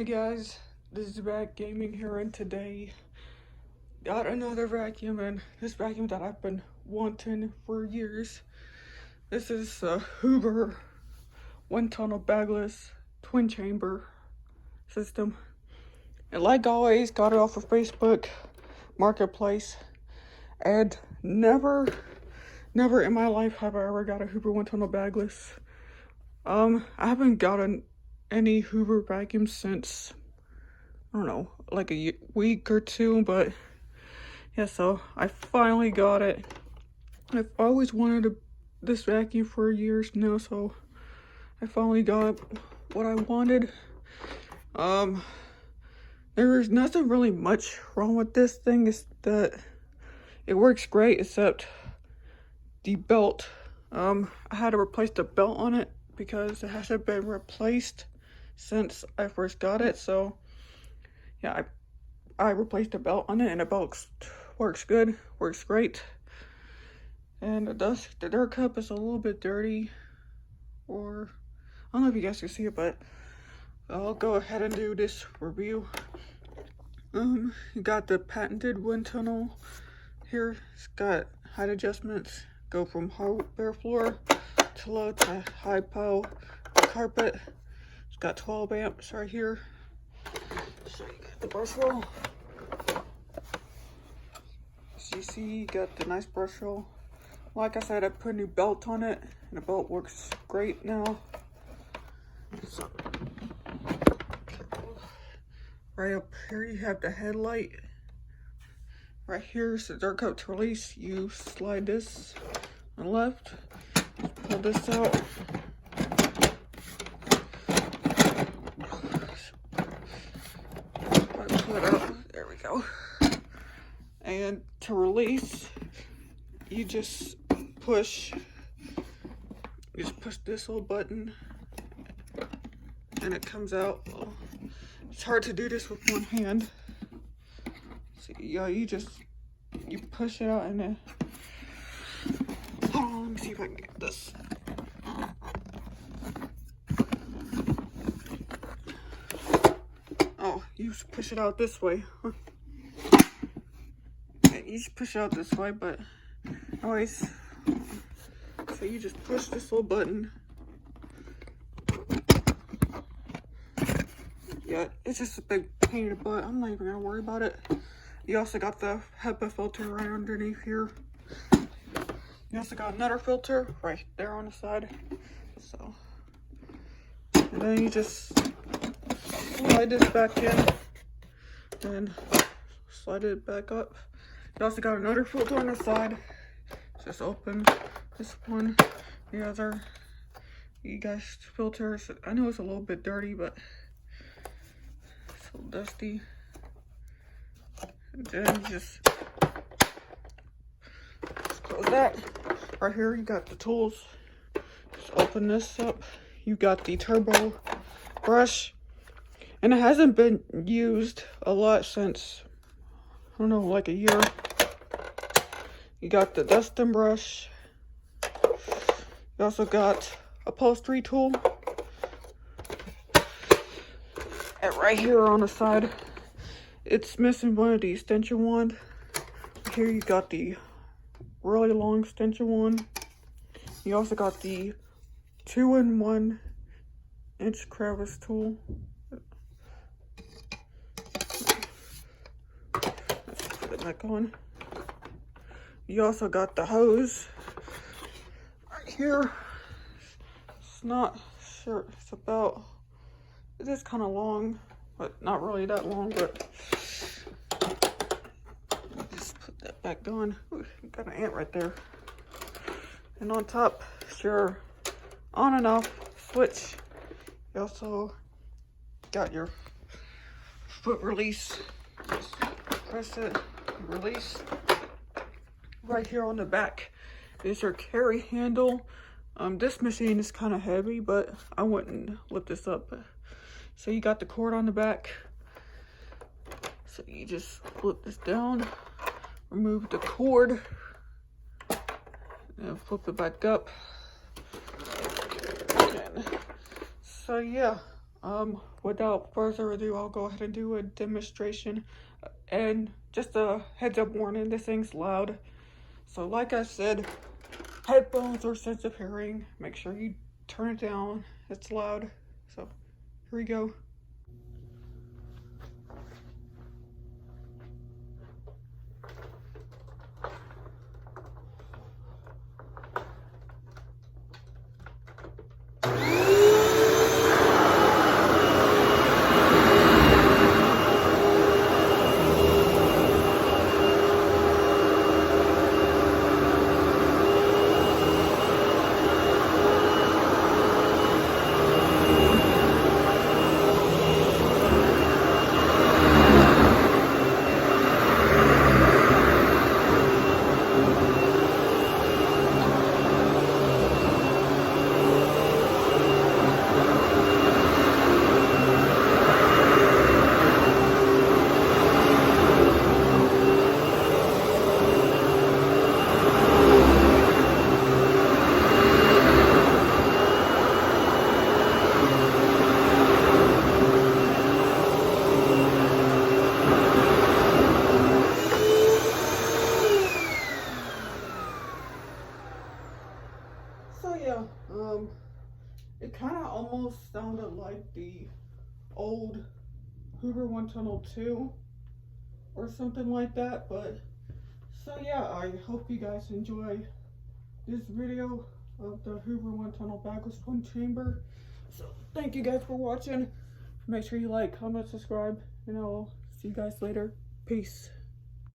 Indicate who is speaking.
Speaker 1: Hey guys, this is Back Gaming here, and today got another vacuum, and this vacuum that I've been wanting for years. This is a Hoover windtunnel bagless twin chamber system. And like always, got it off of Facebook Marketplace, and never in my life have I ever got a Hoover windtunnel bagless. I haven't gotten any Hoover vacuums since, I don't know, like a week or two, but yeah, so I finally got it. I've always wanted this vacuum for years now, so I finally got what I wanted. There's nothing really much wrong with this thing. Is that it works great, except the belt. I had to replace the belt on it because it hasn't been replaced since I first got it. So yeah, I replaced the belt on it, and the belt works good, works great. And the dirt cup is a little bit dirty, or I don't know if you guys can see it, but I'll go ahead and do this review. You got the patented wind tunnel here. It's got height adjustments, go from hard bare floor to low to high pile carpet. It's got 12 amps right here. So you got the brush roll. So you see, you got the nice brush roll. Like I said, I put a new belt on it, and the belt works great now. So, right up here you have the headlight. Right here is the dirt cup to release. You slide this on the left, pull this out. Pull it out. There we go. And to release, you just push this little button, and it comes out. It's hard to do this with one hand. So yeah, you push it out, and then hold on, let me see if I can get this. Oh, you just push it out this way. You just push it out this way, but always. So you just push this little button. Yeah, it's just a big pain in the butt. I'm not even gonna worry about it. You also got the HEPA filter right underneath here. You also got another filter right there on the side. So, and then you just slide this back in and slide it back up. You also got another filter on the side. Just open this one, the other. You guys filters. I know it's a little bit dirty, but it's a little dusty. And then you just close that. Right here you got the tools. Just open this up. You got the turbo brush, and it hasn't been used a lot since, I don't know, like a year. You got the dusting brush. You also got a upholstery tool. And right here on the side, it's missing one of the extension wand. Here you got the really long extension wand. You also got the 2-in-1 inch crevice tool. Let's put it back on. You also got the hose right here. It's not sure, it's about, it is kind of long, but not really that long, but just put that back on. Ooh, got an ant right there. And on top is your on and off switch. You also got your foot release. Just press it, release. Right here on the back is your carry handle. This machine is kind of heavy, but I wouldn't lift this up. So you got the cord on the back. So you just flip this down, remove the cord, and flip it back up. And so yeah, Without further ado, I'll go ahead and do a demonstration. And just a heads up warning, this thing's loud. So like I said, headphones or sensitive hearing, make sure you turn it down. It's loud. So here we go. So yeah, it kind of almost sounded like the old Hoover Wind Tunnel 2 or something like that, but so yeah, I hope you guys enjoy this video of the Hoover Wind Tunnel bagless twin chamber. So thank you guys for watching. Make sure you like, comment, subscribe, and I'll see you guys later. Peace.